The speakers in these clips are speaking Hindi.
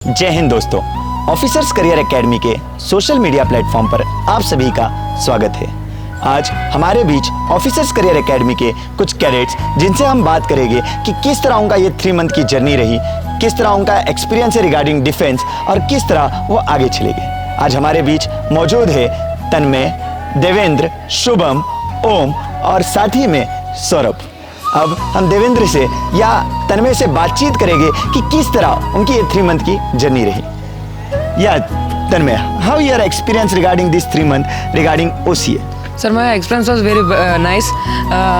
जय हिंद दोस्तों, ऑफिसर्स करियर एकेडमी के सोशल मीडिया प्लेटफॉर्म पर आप सभी का स्वागत है। आज हमारे बीच ऑफिसर्स करियर एकेडमी के कुछ कैडेट्स जिनसे हम बात करेंगे कि किस तरह उनका ये 3 मंथ की जर्नी रही, किस तरह उनका एक्सपीरियंस है रिगार्डिंग डिफेंस और किस तरह वो आगे चले गए। आज हमारे बीच मौजूद है तन्मय, देवेंद्र, शुभम, ओम और साथ ही में सौरभ। अब हम देवेंद्र से या तन्मय से बातचीत करेंगे कि किस तरह उनकी ये 3 मंथ की जर्नी रही। या Tanmay, how your experience regarding this 3 month regarding OCA? Sir my experience was very nice.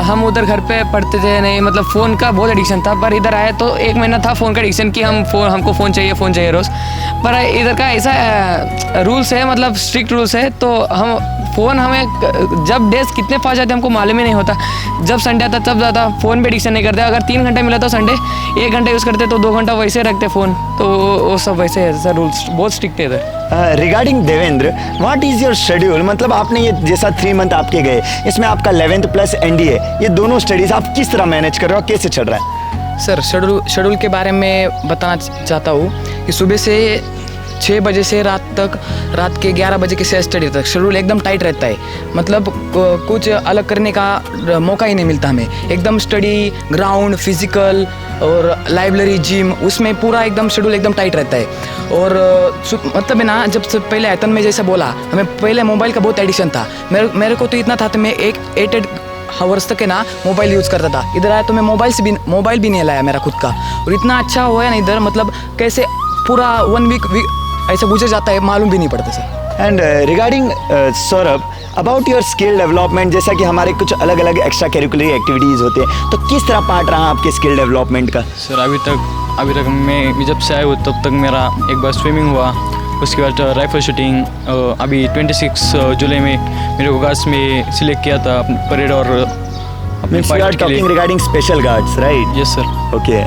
हम उधर घर पे पढ़ते थे नहीं, मतलब फ़ोन का बहुत एडिक्शन था। पर इधर आए तो 1 महीना था फ़ोन का एडिक्शन कि हमको फ़ोन चाहिए रोज़। पर इधर का ऐसा रूल्स है, मतलब स्ट्रिक्ट रूल्स है, तो हम फ़ोन हमें जब डेज कितने फास्ट जाते हमको मालूम ही नहीं होता। जब संडे आता तब ज़्यादा फ़ोन पे एडिक्शन नहीं करते। अगर 3 घंटे मिला तो संडे 1 घंटा यूज़ करते तो 2 घंटा वैसे रखते फ़ोन। तो वो सब वैसे है सर, रूल्स बहुत स्ट्रिक्ट है इधर। Regarding Devendra, what is your schedule? मतलब आपने ये जैसा 3 मंथ आपके गए, इसमें आपका 11th प्लस NDA ये दोनों स्टडीज़ आप किस तरह मैनेज कर रहे हो, कैसे चल रहा है? सर शेड्यूल के बारे में बताना चाहता हूँ कि सुबह से 6 बजे से रात के 11 बजे के से स्टडी तक शेड्यूल एकदम टाइट रहता है। मतलब कुछ अलग करने का मौका ही नहीं मिलता हमें। एकदम स्टडी, ग्राउंड, फिजिकल और लाइब्रेरी, जिम, उसमें पूरा एकदम शेड्यूल एकदम टाइट रहता है। और मतलब है ना, जब से पहले आयतन में जैसा बोला, हमें पहले मोबाइल का बहुत एडिक्शन था। मेरे को तो इतना था तो मैं 8 आवर्स तक है ना मोबाइल यूज़ करता था। इधर आया तो मैं मोबाइल भी नहीं लाया मेरा खुद का। और इतना अच्छा हुआ ना इधर, मतलब कैसे पूरा 1 वीक ऐसे गुजर जाता है, मालूम भी नहीं पड़ता sir. And regarding Saurabh, about your skill development, जैसा कि हमारे कुछ अलग अलग एक्स्ट्रा करिकुलर एक्टिविटीज़ होते हैं, तो किस तरह पार्ट रहा आपके स्किल डेवलपमेंट का? सर अभी तक मैं जब से आया हूँ तब तक मेरा एक बार स्विमिंग हुआ, उसके बाद राइफल शूटिंग। अभी 26 जुलाई में मेरे को गार्ड्स में सिलेक्ट किया था परेड और अपने पायलट के लिए। Regarding special guards, right? Yes sir. Okay.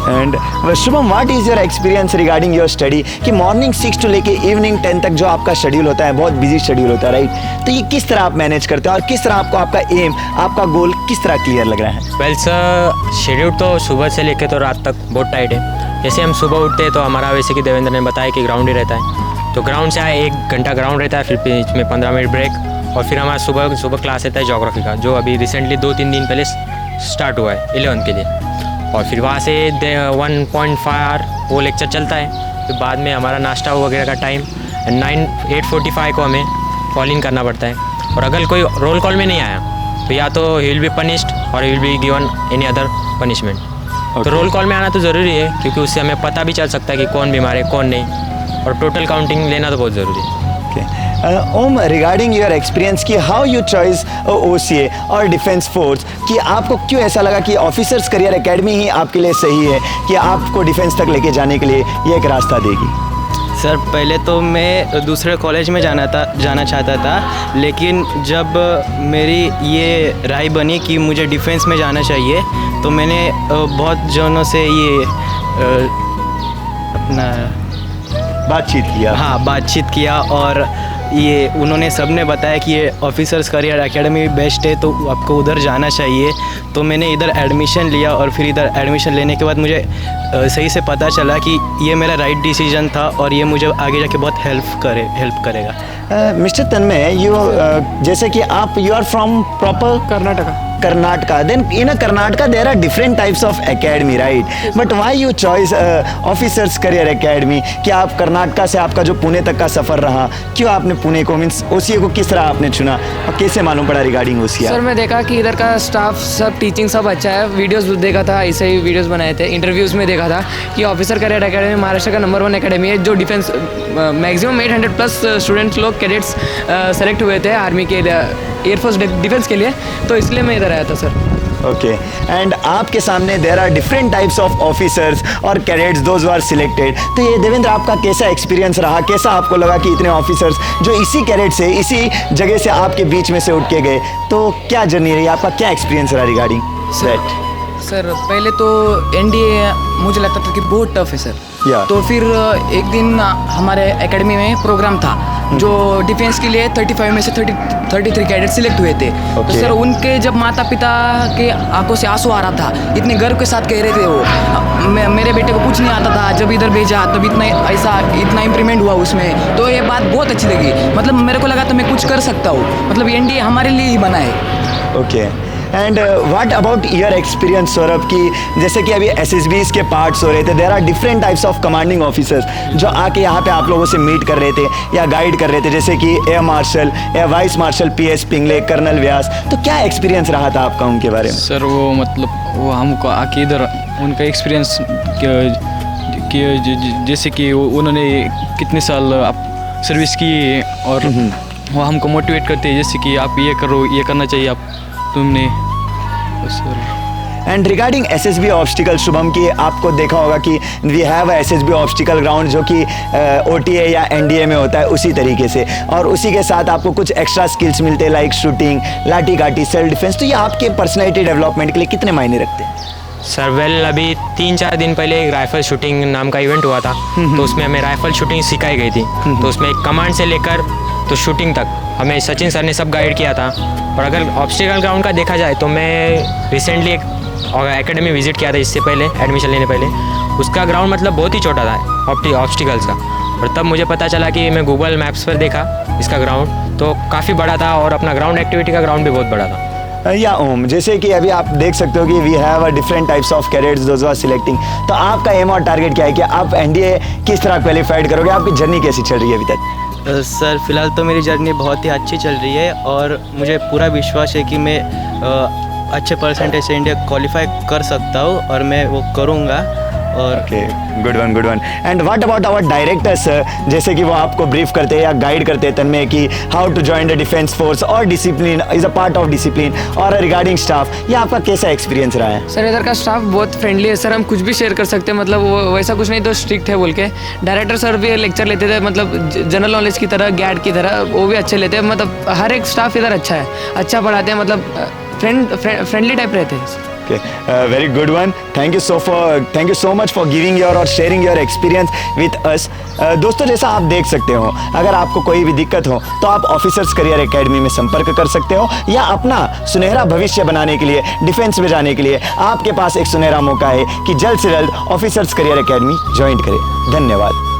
And Shubham, what is your experience regarding your study कि मॉर्निंग 6 to लेके इवनिंग 10 तक जो आपका शेड्यूल होता है, बहुत बिजी शेड्यूल होता है, राइट? तो ये किस तरह आप मैनेज करते हो और किस तरह आपको आपका एम, आपका गोल किस तरह क्लियर लग रहा है? वेल सर, शेड्यूल तो सुबह से लेके तो रात तक बहुत टाइट है। जैसे हम सुबह उठते हैं तो हमारा, वैसे कि देवेंद्र ने बताया कि ग्राउंड ही रहता है, तो ग्राउंड से 1 घंटा ग्राउंड रहता है, फिर बीच में 15 मिनट ब्रेक, और फिर हमारा सुबह क्लास रहता है ज्योग्राफी का, जो अभी रिसेंटली 2-3 दिन पहले स्टार्ट हुआ है 11th के लिए। और फिर वहाँ से 1.5 आवर वो लेक्चर चलता है। फिर बाद में हमारा नाश्ता वगैरह का टाइम 8:45 को हमें कॉल इन करना पड़ता है। और अगर कोई रोल कॉल में नहीं आया तो या तो ही विल बी पनिश्ड और he will be given any other punishment. तो रोल कॉल में आना तो ज़रूरी है, क्योंकि उससे हमें पता भी चल सकता है कि कौन बीमार है कौन नहीं, और टोटल काउंटिंग लेना तो बहुत ज़रूरी है। ओम, रिगार्डिंग योर एक्सपीरियंस कि हाउ यू चॉइस OCA और डिफेंस फोर्स, कि आपको क्यों ऐसा लगा कि ऑफिसर्स करियर एकेडमी ही आपके लिए सही है कि आपको डिफेंस तक लेके जाने के लिए ये एक रास्ता देगी? सर पहले तो मैं दूसरे कॉलेज में जाना चाहता था, लेकिन जब मेरी ये राय बनी कि मुझे डिफेंस में जाना चाहिए, तो मैंने बहुत जनों से ये अपना बातचीत किया और ये उन्होंने सबने बताया कि ये ऑफिसर्स करियर एकेडमी बेस्ट है, तो आपको उधर जाना चाहिए। तो मैंने इधर एडमिशन लिया और फिर इधर एडमिशन लेने के बाद मुझे सही से पता चला कि ये मेरा राइट डिसीजन था और ये मुझे आगे जाके बहुत हेल्प करेगा। मिस्टर तन्मय, जैसे कि आप you are from proper Karnataka. Then in a Karnataka there are different types of academy, right? But why you choose officers career academy? कि आप कर्नाटका से आपका जो पुणे तक का सफ़र रहा, क्यों आपने पुणे को, मीन्स OCA को किस तरह आपने चुना और कैसे मालूम पड़ा रिगार्डिंग OCA? सर मैं देखा कि इधर का स्टाफ सब, टीचिंग सब अच्छा है। वीडियोस देखा था, ऐसे ही वीडियोस बनाए थे। इंटरव्यूज़ में देखा था कि ऑफिसर करियर एकेडमी महाराष्ट्र का नंबर 1 एकेडमी है, जो डिफेंस मैक्सिमम 800 प्लस स्टूडेंट्स लोग कैडेट्स सेलेक्ट हुए थे आर्मी के, एयरफोर्स डिफेंस के लिए, तो इसलिए मैं इधर आया था सर। ओके। एंड आपके सामने there are different types of officers और कैडेट्स, दोज आर सिलेक्टेड। तो ये देवेंद्र, आपका कैसा एक्सपीरियंस रहा? कैसा आपको लगा कि इतने ऑफिसर्स जो इसी कैडेट से, इसी जगह से आपके बीच में से उठ के गए, तो क्या जर्नी रही आपका, क्या एक्सपीरियंस रहा रिगार्डिंग दैट? सर पहले तो NDA मुझे लगता था कि बहुत टफ है सर। Yeah. तो फिर एक दिन हमारे एकेडमी में प्रोग्राम था, जो डिफेंस के लिए 35 में से 33 कैडेट सिलेक्ट हुए थे। तो Okay. सर उनके जब माता पिता के आंखों से आंसू आ रहा था, इतने गर्व के साथ कह रहे थे वो मेरे बेटे को कुछ नहीं आता था, जब इधर भेजा तब इतना इम्प्रूवमेंट हुआ उसमें, तो ये बात बहुत अच्छी लगी। मतलब मेरे को लगा तो मैं कुछ कर सकता हूँ, मतलब एनडीए हमारे लिए ही बना है। Okay and what about your experience Saurabh की जैसे कि अभी एसएसबीज के पार्ट्स हो रहे थे, there are different types of commanding officers जो आके यहाँ पे आप लोगों से मीट कर रहे थे या गाइड कर रहे थे, जैसे कि air marshal air vice marshal PS Pingle, colonel Vyas, तो क्या एक्सपीरियंस रहा था आपका उनके बारे में? सर वो मतलब वो हमको आके इधर उनका एक्सपीरियंस जैसे कि उन्होंने कितने साल आप सर्विस की और वो हमको मोटिवेट करते हैं, जैसे कि आप ये करो, ये करना चाहिए आप तुमने। Sir and regarding SSB obstacle Shubham की आपको देखा होगा कि we have SSB obstacle ground जो कि ओटीए या एनडीए में होता है उसी तरीके से, और उसी के साथ आपको कुछ एक्स्ट्रा स्किल्स मिलते हैं लाइक शूटिंग, लाठी काठी, सेल्फ डिफेंस, तो ये आपके पर्सनैलिटी डेवलपमेंट के लिए कितने मायने रखते हैं? सर वेल अभी 3-4 दिन पहले एक राइफल शूटिंग नाम का इवेंट हुआ था, तो उसमें हमें राइफल शूटिंग सिखाई गई थी। तो उसमें कमांड से लेकर तो शूटिंग तक हमें सचिन सर ने सब गाइड किया था। और अगर ऑब्स्टिकल ग्राउंड का देखा जाए तो मैं रिसेंटली एक एकेडमी विजिट किया था इससे पहले, एडमिशन लेने पहले। उसका ग्राउंड मतलब बहुत ही छोटा था ऑब्स्टिकल्स का, और तब मुझे पता चला कि मैं गूगल मैप्स पर देखा इसका ग्राउंड तो काफ़ी बड़ा था, और अपना ग्राउंड एक्टिविटी का ग्राउंड भी बहुत बड़ा था। या ओम, जैसे कि अभी आप देख सकते हो कि we have a different types of cadets those are selecting, तो आपका एम और टारगेट क्या है कि आप एनडीए किस तरह क्वालिफाइड करोगे? आपकी जर्नी कैसी चल रही है अभी तक? सर फ़िलहाल तो मेरी जर्नी बहुत ही अच्छी चल रही है और मुझे पूरा विश्वास है कि मैं अच्छे परसेंटेज से इंडिया क्वालिफाई कर सकता हूँ और मैं वो करूँगा। और okay, good one. And what about our directors, जैसे कि वो आपको ब्रीफ करते हैं या गाइड करते हैं तन्मय कि how to join the defence force और discipline is a part of discipline, और रिगार्डिंग स्टाफ, ये आपका कैसा एक्सपीरियंस रहा है? सर इधर का स्टाफ बहुत फ्रेंडली है सर, हम कुछ भी शेयर कर सकते हैं, मतलब वो वैसा कुछ नहीं तो स्ट्रिक्ट है बोल के। डायरेक्टर सर भी लेक्चर लेते थे, मतलब जनरल नॉलेज की तरह, गैड की तरह, वो भी अच्छे लेते हैं। मतलब हर एक स्टाफ इधर अच्छा है, अच्छा पढ़ाते हैं, मतलब फ्रेंडली टाइप रहते हैं। Okay, very good one. Thank you so much for giving your और sharing your experience with us. दोस्तों, जैसा आप देख सकते हो, अगर आपको कोई भी दिक्कत हो तो आप ऑफिसर्स करियर एकेडमी में संपर्क कर सकते हो, या अपना सुनहरा भविष्य बनाने के लिए, डिफेंस में जाने के लिए आपके पास एक सुनहरा मौका है कि जल्द से जल्द ऑफिसर्स करियर एकेडमी ज्वाइन करें। धन्यवाद।